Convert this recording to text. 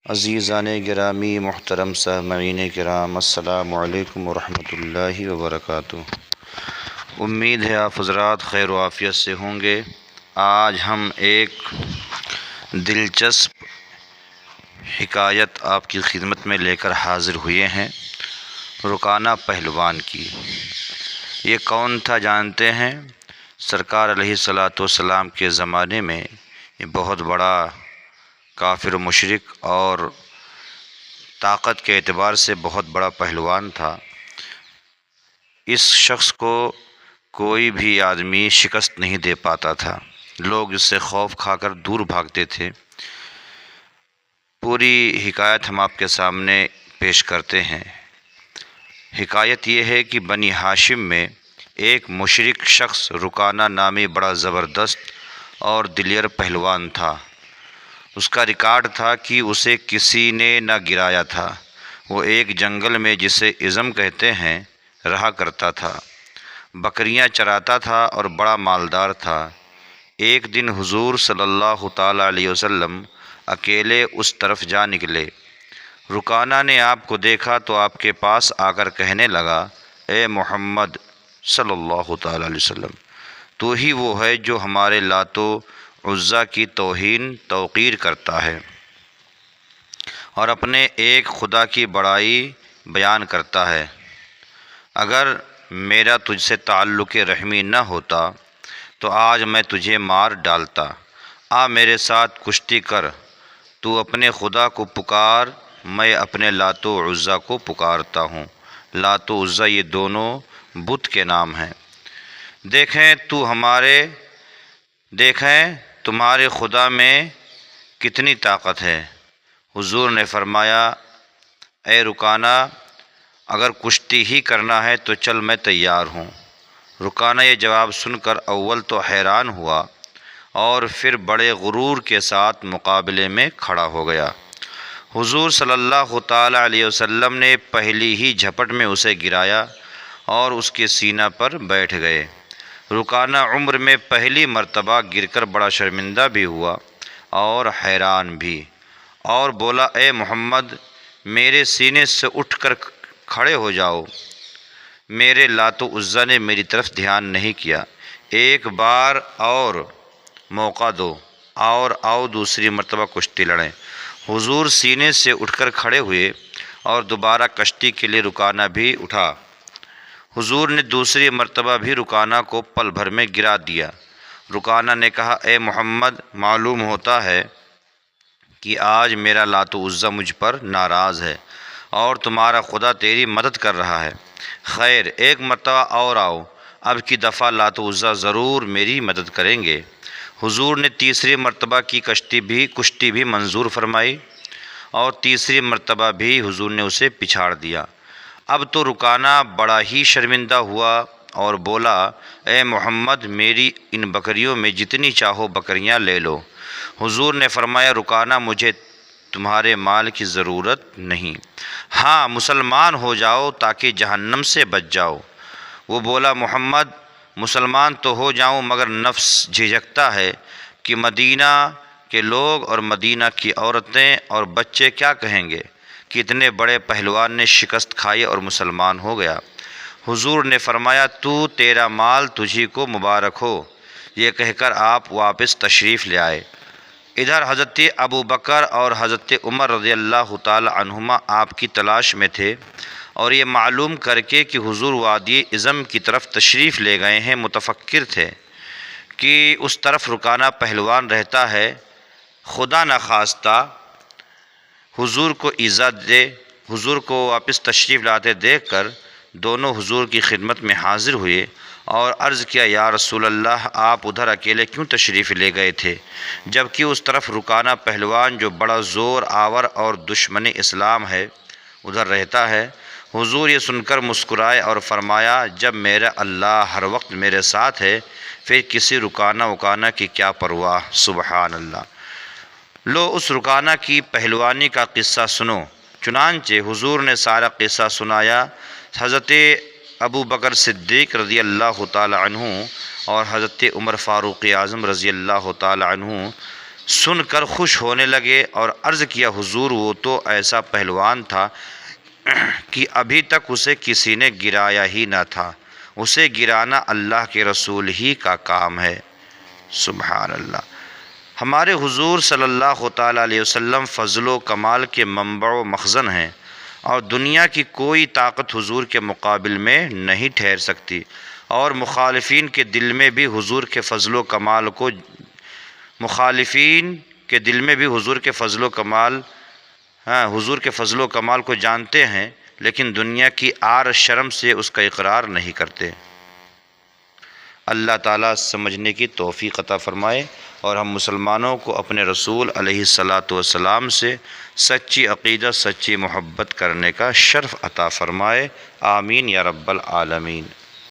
عزیزان گرامی، محترم سامعین کرام، السلام علیکم ورحمۃ اللہ وبرکاتہ۔ امید ہے آپ حضرات خیر و عافیت سے ہوں گے۔ آج ہم ایک دلچسپ حکایت آپ کی خدمت میں لے کر حاضر ہوئے ہیں، رکانہ پہلوان کی۔ یہ کون تھا جانتے ہیں؟ سرکار علیہ الصلاۃ والسلام کے زمانے میں یہ بہت بڑا کافر و مشرک اور طاقت کے اعتبار سے بہت بڑا پہلوان تھا۔ اس شخص کو کوئی بھی آدمی شکست نہیں دے پاتا تھا، لوگ اس سے خوف کھا کر دور بھاگتے تھے۔ پوری حکایت ہم آپ کے سامنے پیش کرتے ہیں۔ حکایت یہ ہے کہ بنی ہاشم میں ایک مشرک شخص رکانہ نامی بڑا زبردست اور دلیر پہلوان تھا۔ اس کا ریکارڈ تھا کہ اسے کسی نے نہ گرایا تھا۔ وہ ایک جنگل میں، جسے عظم کہتے ہیں، رہا کرتا تھا، بکریاں چراتا تھا اور بڑا مالدار تھا۔ ایک دن حضور صلی اللہ تعالیٰ علیہ وسلم اکیلے اس طرف جا نکلے۔ رکانہ نے آپ کو دیکھا تو آپ کے پاس آ کر کہنے لگا، اے محمد صلی اللہ تعالیٰ علیہ وسلم، تو ہی وہ ہے جو ہمارے لات و عزیٰ کی توقیر کرتا ہے اور اپنے ایک خدا کی بڑائی بیان کرتا ہے۔ اگر میرا تجھ سے تعلق رحمی نہ ہوتا تو آج میں تجھے مار ڈالتا۔ آ میرے ساتھ کشتی کر، تو اپنے خدا کو پکار، میں اپنے لات و عزیٰ کو پکارتا ہوں۔ لات و عزیٰ یہ دونوں بت کے نام ہیں۔ دیکھیں تمہارے خدا میں کتنی طاقت ہے۔ حضور نے فرمایا، اے رکانہ، اگر کشتی ہی کرنا ہے تو چل، میں تیار ہوں۔ رکانہ یہ جواب سن کر اول تو حیران ہوا اور پھر بڑے غرور کے ساتھ مقابلے میں کھڑا ہو گیا۔ حضور صلی اللہ تعالیٰ علیہ وسلم نے پہلی ہی جھپٹ میں اسے گرایا اور اس کے سینہ پر بیٹھ گئے۔ رکانہ عمر میں پہلی مرتبہ گر کر بڑا شرمندہ بھی ہوا اور حیران بھی، اور بولا، اے محمد، میرے سینے سے اٹھ کر کھڑے ہو جاؤ۔ میرے لات و عزیٰ نے میری طرف دھیان نہیں کیا۔ ایک بار اور موقع دو اور آؤ دوسری مرتبہ کشتی لڑیں۔ حضور سینے سے اٹھ کر کھڑے ہوئے اور دوبارہ کشتی کے لیے رکانہ بھی اٹھا۔ حضور نے دوسری مرتبہ بھی رکانہ کو پل بھر میں گرا دیا۔ رکانہ نے کہا، اے محمد، معلوم ہوتا ہے کہ آج میرا لات و عزیٰ مجھ پر ناراض ہے اور تمہارا خدا تیری مدد کر رہا ہے۔ خیر، ایک مرتبہ اور آؤ، اب کی دفعہ لات و عزیٰ ضرور میری مدد کریں گے۔ حضور نے تیسری مرتبہ کی کشتی بھی منظور فرمائی اور تیسری مرتبہ بھی حضور نے اسے پچھاڑ دیا۔ اب تو رکانہ بڑا ہی شرمندہ ہوا اور بولا، اے محمد، میری ان بکریوں میں جتنی چاہو بکریاں لے لو۔ حضور نے فرمایا، رکانہ، مجھے تمہارے مال کی ضرورت نہیں، ہاں مسلمان ہو جاؤ تاکہ جہنم سے بچ جاؤ۔ وہ بولا، محمد، مسلمان تو ہو جاؤں مگر نفس جھجکتا ہے کہ مدینہ کے لوگ اور مدینہ کی عورتیں اور بچے کیا کہیں گے کہ اتنے بڑے پہلوان نے شکست کھائی اور مسلمان ہو گیا۔ حضور نے فرمایا، تیرا مال تجھی کو مبارک ہو۔ یہ کہہ کر آپ واپس تشریف لے آئے۔ ادھر حضرت ابو بکر اور حضرت عمر رضی اللہ تعالی عنہما آپ کی تلاش میں تھے، اور یہ معلوم کر کے کہ حضور وادی عظم کی طرف تشریف لے گئے ہیں، متفکر تھے کہ اس طرف رکانہ پہلوان رہتا ہے، خدا نخواستہ حضور کو ایذا دے۔ حضور کو واپس تشریف لاتے دیکھ کر دونوں حضور کی خدمت میں حاضر ہوئے اور عرض کیا، یا رسول اللہ، آپ ادھر اکیلے کیوں تشریف لے گئے تھے جبکہ اس طرف رکانہ پہلوان، جو بڑا زور آور اور دشمن اسلام ہے، ادھر رہتا ہے؟ حضور یہ سن کر مسکرائے اور فرمایا، جب میرا اللہ ہر وقت میرے ساتھ ہے، پھر کسی رکانہ کی کیا پرواہ۔ سبحان اللہ۔ لو اس رکانہ کی پہلوانی کا قصہ سنو۔ چنانچہ حضور نے سارا قصہ سنایا۔ حضرت ابو بکر صدیق رضی اللہ تعالی عنہ اور حضرت عمر فاروق اعظم رضی اللہ تعالی عنہ سن کر خوش ہونے لگے اور عرض کیا حضور وہ تو ایسا پہلوان تھا کہ ابھی تک اسے کسی نے گرایا ہی نہ تھا، اسے گرانا اللہ کے رسول ہی کا کام ہے۔ سبحان اللہ۔ ہمارے حضور صلی اللہ تعالیٰ علیہ وسلم فضل و کمال کے منبع و مخزن ہیں، اور دنیا کی کوئی طاقت حضور کے مقابل میں نہیں ٹھہر سکتی، اور مخالفین کے دل میں بھی حضور کے فضل و کمال کو حضور کے فضل و کمال کو جانتے ہیں، لیکن دنیا کی آر شرم سے اس کا اقرار نہیں کرتے۔ اللہ تعالیٰ سمجھنے کی توفیق عطا فرمائے، اور ہم مسلمانوں کو اپنے رسول علیہ الصلاۃ والسلام سے سچی عقیدت، سچی محبت کرنے کا شرف عطا فرمائے۔ آمین یا رب العالمین۔